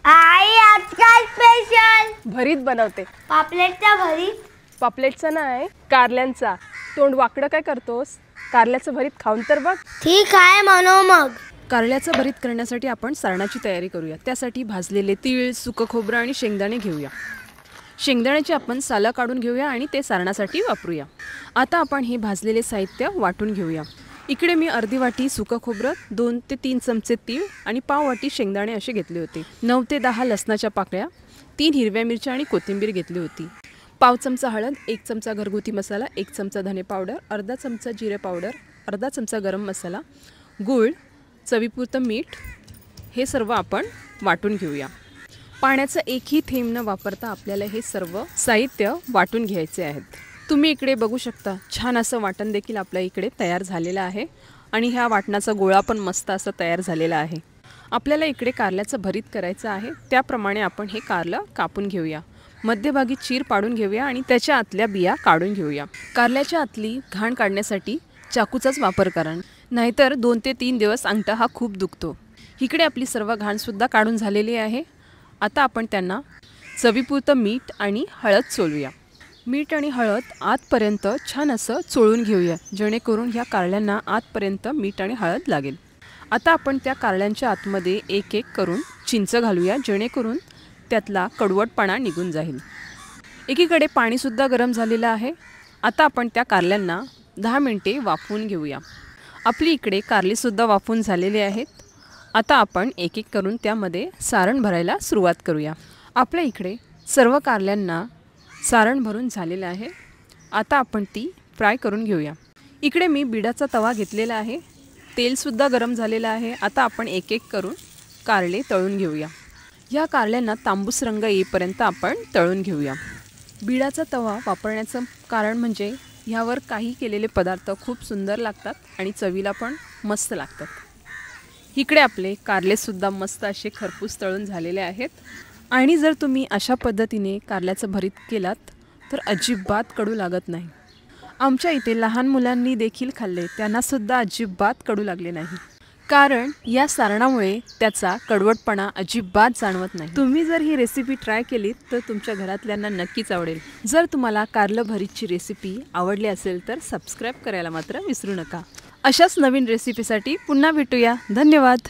आई आज काय स्पेशल? भरीत बनवते. पापलेटचा भरीत? पापलेटचा नाही, कारल्यांचा. तोंड वाकडं काय करतोस? कारल्याचं भरीत खाऊन तर बघ. ठीक आहे म्हणू मग. कारल्याचं भरीत करण्यासाठी आपण सारणाची तयारी करूया. त्यासाठी भाजलेले तीळ, सुकं खोबरं आणि शेंगदाणे घेऊया. शेंगदाण्याची आपण सालं काढून घेऊया आणि ते सारणासाठी वापरूया. आता आपण हे भाजलेले साहित्य वाटून घेऊया. इकडे मी अर्धी वाटी सुकं खोबरं, 2 ते 3 चमचे तीळ आणि पाव वाटी शेंगदाणे असे घेतले होते. 9 ते 10 लसणाच्या पाकळ्या, 3 हिरव्या मिरच्या आणि कोथिंबीर घेतली होती. पाव चमचा हळद, 1 चमचा घरगुती मसाला, 1 चमचा धने पावडर, अर्धा चमचा जिरे पावडर, अर्धा चमचा गरम मसाला, गूळ, चवीपुरतं मीठ. हे सर्व आपण वाटून घेऊया. पाण्याचं एकही थेंब न वापरता आपल्याला हे सर्व साहित्य वाटून घ्यायचे आहेत. तुम्ही इकडे बघू शकता, छान असं वाटण देखील आपल्या इकडे तयार झालेलं आहे आणि ह्या वाटणाचा गोळा पण मस्त असा तयार झालेला आहे. आपल्याला इकडे कारल्याचं भरीत करायचं आहे. त्याप्रमाणे आपण हे कारलं कापून घेऊया. मध्यभागी चीर पाडून घेऊया आणि त्याच्या आतल्या बिया काढून घेऊया. कारल्याच्या आतली घाण काढण्यासाठी चाकूचाच वापर करा, नाहीतर 2 ते 3 दिवस अंगठा हा खूप दुखतो. इकडे आपली सर्व घाणसुद्धा काढून झालेली आहे. आता आपण त्यांना चवीपुरतं मीठ आणि हळद चोळूया. मीठ आणि हळद आतपर्यंत छान असं चोळून घेऊया, जेणेकरून ह्या कारल्यांना आतपर्यंत मीठ आणि हळद लागेल. आता आपण त्या कारल्यांच्या आतमध्ये एक एक करून चिंच घालूया, जेणेकरून त्यातला कडवटपणा निघून जाईल. एकीकडे पाणीसुद्धा गरम झालेलं आहे. आता आपण त्या कारल्यांना 10 मिनिटे वाफवून घेऊया. आपली इकडे कारलीसुद्धा वाफवून झालेले आहेत. आता आपण एक एक करून त्यामध्ये सारण भरायला सुरुवात करूया. आपल्या इकडे सर्व कारल्यांना सारण भरून झालेलं आहे. आता आपण ती फ्राय करून घेऊया. इकडे मी बिडाचा तवा घेतलेला आहे. तेलसुद्धा गरम झालेलं आहे. आता आपण एक एक करून कारले तळून घेऊया. या कारल्यांना तांबूस रंग येईपर्यंत आपण तळून घेऊया. बिडाचा तवा वापरण्याचं कारण म्हणजे ह्यावर काही केलेले पदार्थ खूप सुंदर लागतात आणि चवीला पण मस्त लागतात. इकडे आपले कारलेसुद्धा मस्त असे खरपूस तळून झालेले आहेत. आणि जर तुम्ही अशा पद्धतीने कारल्याचं भरीत केलात तर अजिबात कडू लागत नाही. आमच्या इथे लहान मुलांनी देखील खाल्ले, त्यांनासुद्धा अजिबात कडू लागले नाही, कारण या सारणामुळे त्याचा कडवटपणा अजिबात जाणवत नाही. तुम्ही जर ही रेसिपी ट्राय केलीत तर तुमच्या घरातल्यांना नक्कीच आवडेल. जर तुम्हाला कारलं भरीतची रेसिपी आवडली असेल तर सबस्क्राईब करायला मात्र विसरू नका. अशाच नवीन रेसिपीसाठी पुन्हा भेटूया. धन्यवाद.